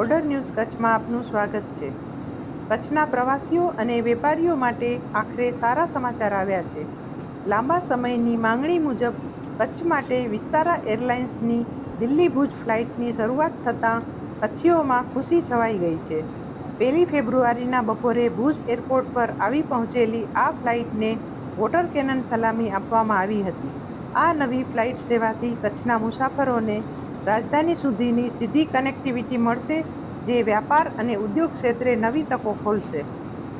Border news કચ્છમાં આપનું સ્વાગત છે। કચ્છના પ્રવાસીઓ અને વેપારીઓ માટે આખરે સારા સમાચાર આવ્યા છે। લાંબા સમયની માંગણી મુજબ કચ્છ માટે વિસ્તારા એરલાઇન્સની દિલ્હી ભુજ ફ્લાઇટની શરૂઆત થતાં કચ્છીઓમાં ખુશી છવાઈ ગઈ છે। 1 ફેબ્રુઆરીના બપોરે ભુજ એરપોર્ટ પર આવી પહોંચેલી આ ફ્લાઇટને વોટર કેનન સલામી આપવામાં આવી હતી। આ નવી ફ્લાઇટ સેવાથી કચ્છના મુસાફરોને રાજધાની સુધીની સીધી કનેક્ટિવિટી મળશે, જે વ્યાપાર અને ઉદ્યોગ ક્ષેત્રે નવી તકો ખોલશે।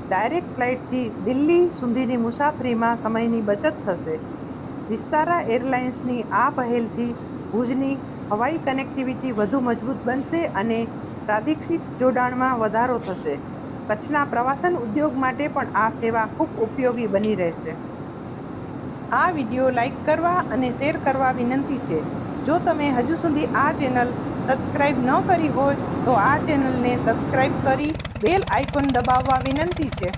ડાયરેક્ટ ફ્લાઇટથી દિલ્હી સુધીની મુસાફરીમાં સમયની બચત થશે। વિસ્તારા એરલાઇન્સની આ પહેલથી ભુજની હવાઈ કનેક્ટિવિટી વધુ મજબૂત બનશે અને પ્રાદેશિક જોડાણમાં વધારો થશે। કચ્છના પ્રવાસન ઉદ્યોગ માટે પણ આ સેવા ખૂબ ઉપયોગી બની રહેશે। આ વિડીયો લાઇક કરવા અને શેર કરવા વિનંતી છે। જો તમે હજુ સુધી આ ચેનલ સબસ્ક્રાઇબ ન કરી હોય તો આ ચેનલને સબસ્ક્રાઇબ કરી બેલ આઇકોન દબાવવા વિનંતી છે।